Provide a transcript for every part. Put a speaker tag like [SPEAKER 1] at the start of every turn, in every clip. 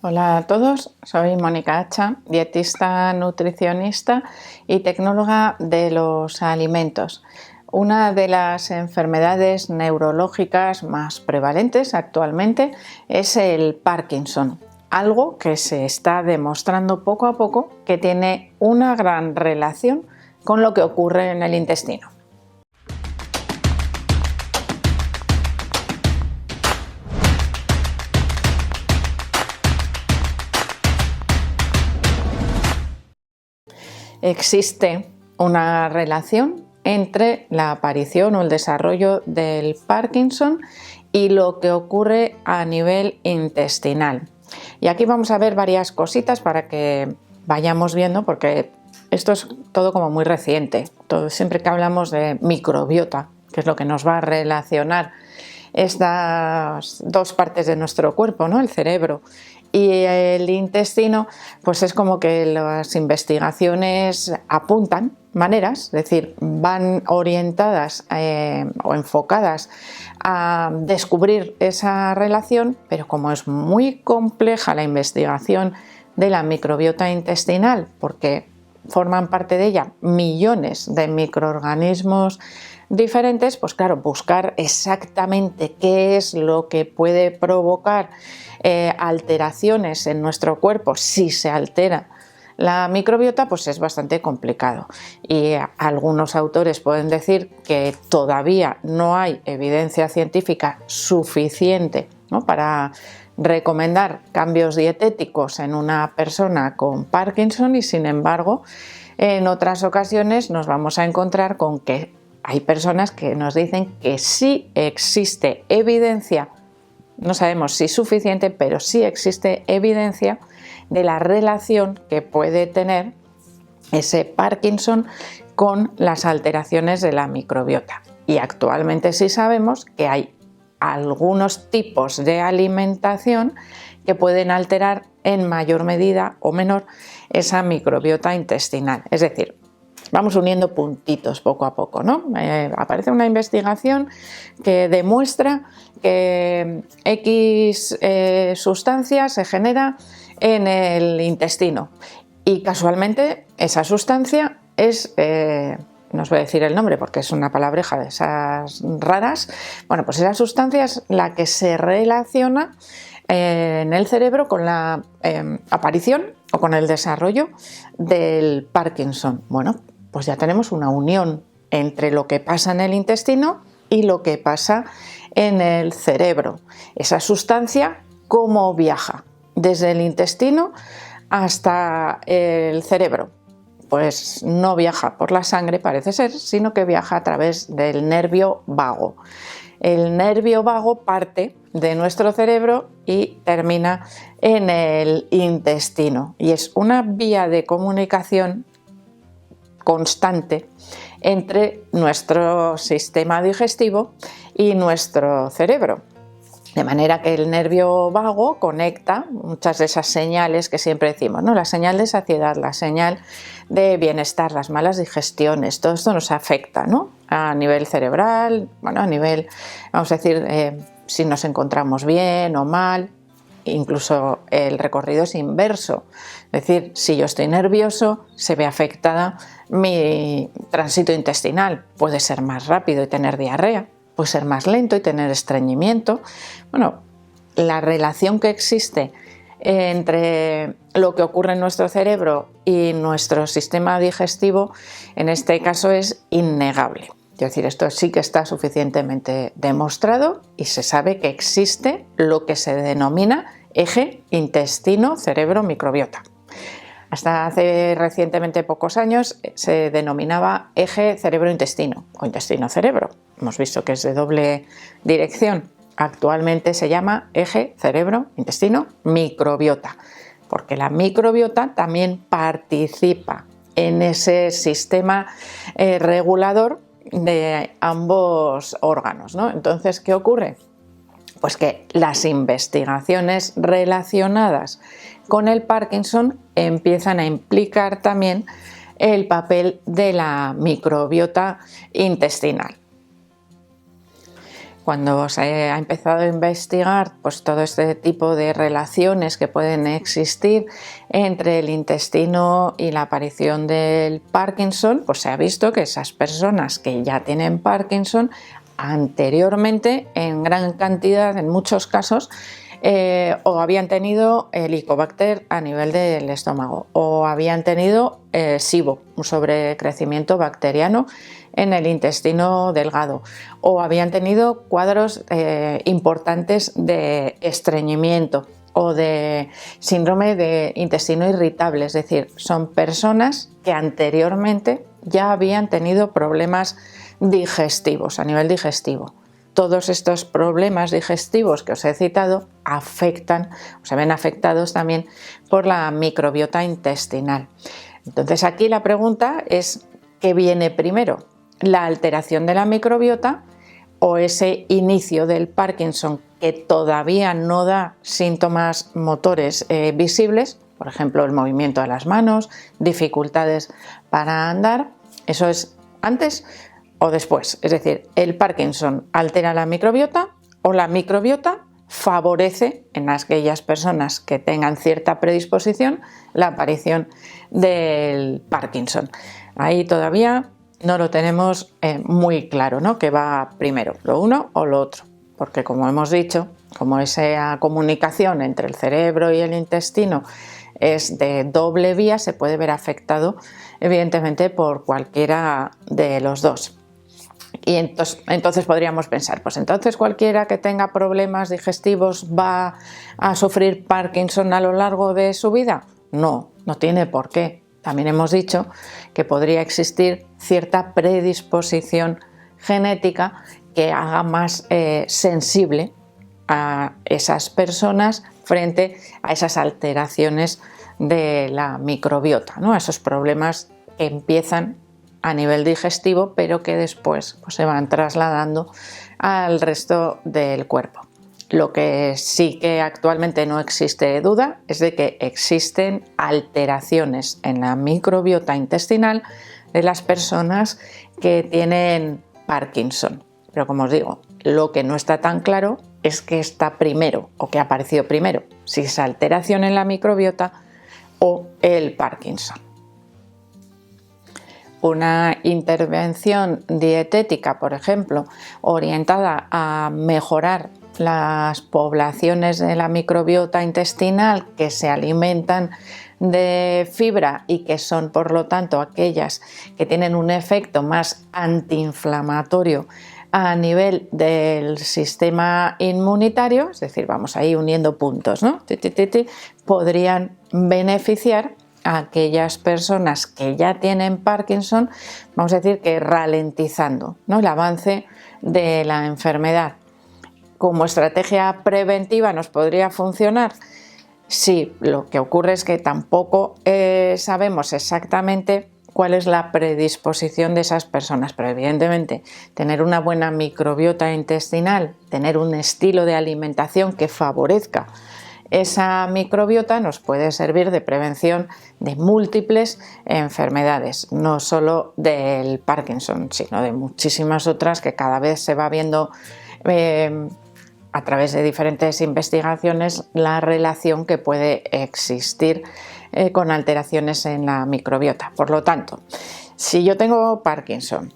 [SPEAKER 1] Hola a todos, soy Mónica Hacha, dietista, nutricionista y tecnóloga de los alimentos. Una de las enfermedades neurológicas más prevalentes actualmente es el Parkinson, algo que se está demostrando poco a poco que tiene una gran relación con lo que ocurre en el intestino. Existe una relación entre la aparición o el desarrollo del Parkinson y lo que ocurre a nivel intestinal. Y aquí vamos a ver varias cositas para que vayamos viendo, porque esto es todo como muy reciente. Siempre que hablamos de microbiota, que es lo que nos va a relacionar estas dos partes de nuestro cuerpo, ¿no? El cerebro y el intestino, pues es como que las investigaciones apuntan maneras, es decir, van orientadas o enfocadas a descubrir esa relación, pero como es muy compleja la investigación de la microbiota intestinal, porque forman parte de ella millones de microorganismos diferentes, pues claro, buscar exactamente qué es lo que puede provocar alteraciones en nuestro cuerpo si se altera la microbiota, pues es bastante complicado. Y algunos autores pueden decir que todavía no hay evidencia científica suficiente, ¿no?, para recomendar cambios dietéticos en una persona con Parkinson, y sin embargo en otras ocasiones nos vamos a encontrar con que hay personas que nos dicen que sí existe evidencia, no sabemos si suficiente, pero sí existe evidencia de la relación que puede tener ese Parkinson con las alteraciones de la microbiota. Y actualmente sí sabemos que hay algunos tipos de alimentación que pueden alterar en mayor medida o menor esa microbiota intestinal. Es decir, vamos uniendo puntitos poco a poco, ¿no? Aparece una investigación que demuestra que X sustancia se genera en el intestino y casualmente esa sustancia es, no os voy a decir el nombre porque es una palabreja de esas raras, bueno, pues esa sustancia es la que se relaciona en el cerebro con la aparición o con el desarrollo del Parkinson. Bueno, pues ya tenemos una unión entre lo que pasa en el intestino y lo que pasa en el cerebro. Esa sustancia, ¿cómo viaja? Desde el intestino hasta el cerebro. Pues no viaja por la sangre, parece ser, sino que viaja a través del nervio vago. El nervio vago parte de nuestro cerebro y termina en el intestino. Y es una vía de comunicación constante entre nuestro sistema digestivo y nuestro cerebro. De manera que el nervio vago conecta muchas de esas señales que siempre decimos, ¿no? La señal de saciedad, la señal de bienestar, las malas digestiones, todo esto nos afecta, ¿no? A nivel cerebral, bueno, a nivel, vamos a decir, si nos encontramos bien o mal. Incluso el recorrido es inverso, es decir, si yo estoy nervioso, se ve afectada mi tránsito intestinal, puede ser más rápido y tener diarrea, puede ser más lento y tener estreñimiento. Bueno, la relación que existe entre lo que ocurre en nuestro cerebro y nuestro sistema digestivo, en este caso, es innegable. Es decir, esto sí que está suficientemente demostrado y se sabe que existe lo que se denomina eje intestino-cerebro-microbiota. Hasta hace recientemente pocos años se denominaba eje cerebro-intestino o intestino-cerebro. Hemos visto que es de doble dirección. Actualmente se llama eje cerebro-intestino-microbiota, porque la microbiota también participa en ese sistema regulador de ambos órganos, ¿no? Entonces, ¿qué ocurre? Pues que las investigaciones relacionadas con el Parkinson empiezan a implicar también el papel de la microbiota intestinal. cuando se ha empezado a investigar pues, todo este tipo de relaciones que pueden existir entre el intestino y la aparición del Parkinson, pues se ha visto que esas personas que ya tienen Parkinson anteriormente, en gran cantidad, en muchos casos, o habían tenido Helicobacter a nivel del estómago, o habían tenido SIBO, un sobrecrecimiento bacteriano en el intestino delgado, o habían tenido cuadros importantes de estreñimiento o de síndrome de intestino irritable, es decir, son personas que anteriormente ya habían tenido problemas digestivos, a nivel digestivo. Todos estos problemas digestivos que os he citado afectan, o se ven afectados también por la microbiota intestinal. Entonces aquí la pregunta es, ¿qué viene primero? ¿La alteración de la microbiota o ese inicio del Parkinson que todavía no da síntomas motores visibles? Por ejemplo, el movimiento de las manos, dificultades para andar. ¿Eso es antes o después? Es decir, ¿el Parkinson altera la microbiota o la microbiota favorece en aquellas personas que tengan cierta predisposición la aparición del Parkinson? Ahí todavía no lo tenemos muy claro, ¿no? ¿Qué va primero, lo uno o lo otro? Porque como hemos dicho, como esa comunicación entre el cerebro y el intestino es de doble vía, se puede ver afectado evidentemente por cualquiera de los dos. Y entonces podríamos pensar, pues entonces cualquiera que tenga problemas digestivos va a sufrir Parkinson a lo largo de su vida. No, no tiene por qué. También hemos dicho que podría existir cierta predisposición genética que haga más sensible a esas personas frente a esas alteraciones de la microbiota, ¿no? A esos problemas que empiezan a nivel digestivo, pero que después pues, se van trasladando al resto del cuerpo. Lo que sí que actualmente no existe duda es de que existen alteraciones en la microbiota intestinal de las personas que tienen Parkinson. Pero como os digo, lo que no está tan claro es qué está primero o qué ha aparecido primero, si es alteración en la microbiota o el Parkinson. Una intervención dietética, por ejemplo, orientada a mejorar las poblaciones de la microbiota intestinal que se alimentan de fibra y que son, por lo tanto, aquellas que tienen un efecto más antiinflamatorio a nivel del sistema inmunitario, es decir, vamos ahí uniendo puntos, ¿no? Podrían beneficiar a aquellas personas que ya tienen Parkinson, vamos a decir que ralentizando, ¿no?, el avance de la enfermedad. Como estrategia preventiva nos podría funcionar. Sí, lo que ocurre es que tampoco sabemos exactamente cuál es la predisposición de esas personas, pero evidentemente tener una buena microbiota intestinal, tener un estilo de alimentación que favorezca esa microbiota nos puede servir de prevención de múltiples enfermedades, no solo del Parkinson, sino de muchísimas otras que cada vez se va viendo a través de diferentes investigaciones la relación que puede existir con alteraciones en la microbiota. Por lo tanto, si yo tengo Parkinson,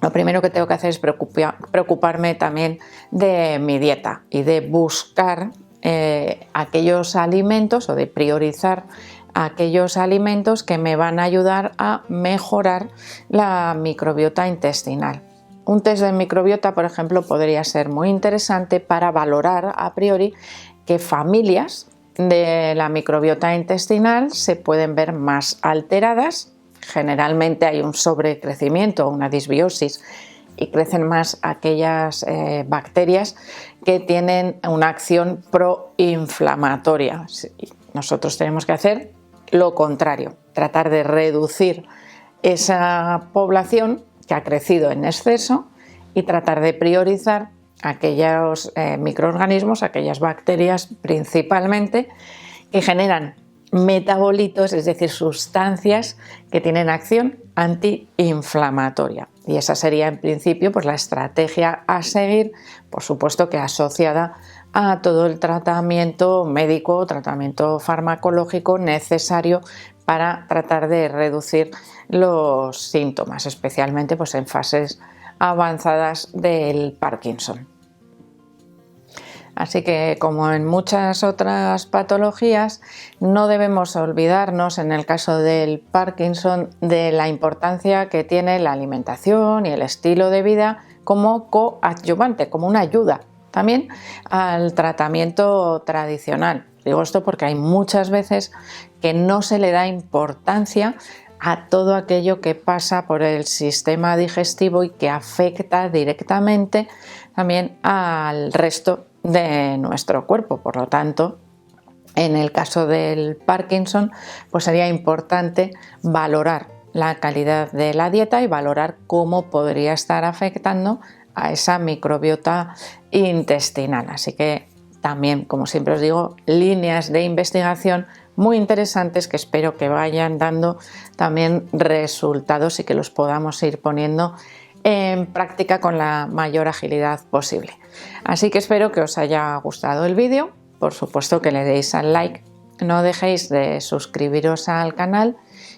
[SPEAKER 1] lo primero que tengo que hacer es preocuparme también de mi dieta y de buscar aquellos alimentos o de priorizar aquellos alimentos que me van a ayudar a mejorar la microbiota intestinal. Un test de microbiota, por ejemplo, podría ser muy interesante para valorar a priori qué familias de la microbiota intestinal se pueden ver más alteradas. Generalmente hay un sobrecrecimiento o una disbiosis y crecen más aquellas bacterias que tienen una acción proinflamatoria. Nosotros tenemos que hacer lo contrario, tratar de reducir esa población que ha crecido en exceso y tratar de priorizar aquellos microorganismos, aquellas bacterias principalmente, que generan metabolitos, es decir, sustancias que tienen acción antiinflamatoria. Y esa sería en principio pues, la estrategia a seguir, por supuesto que asociada a todo el tratamiento médico, tratamiento farmacológico necesario para tratar de reducir los síntomas, especialmente pues, en fases avanzadas del Parkinson. Así que, como en muchas otras patologías, no debemos olvidarnos, en el caso del Parkinson, de la importancia que tiene la alimentación y el estilo de vida como coadyuvante, como una ayuda también al tratamiento tradicional. Digo esto porque hay muchas veces que no se le da importancia a todo aquello que pasa por el sistema digestivo y que afecta directamente también al resto de nuestro cuerpo. Por lo tanto, en el caso del Parkinson, pues sería importante valorar la calidad de la dieta y valorar cómo podría estar afectando a esa microbiota intestinal. Así que también, como siempre os digo, líneas de investigación muy interesantes que espero que vayan dando también resultados y que los podamos ir poniendo en práctica con la mayor agilidad posible. Así que espero que os haya gustado el vídeo, por supuesto que le deis al like, no dejéis de suscribiros al canal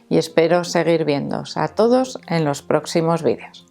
[SPEAKER 1] y espero seguir viéndoos a todos en los próximos vídeos.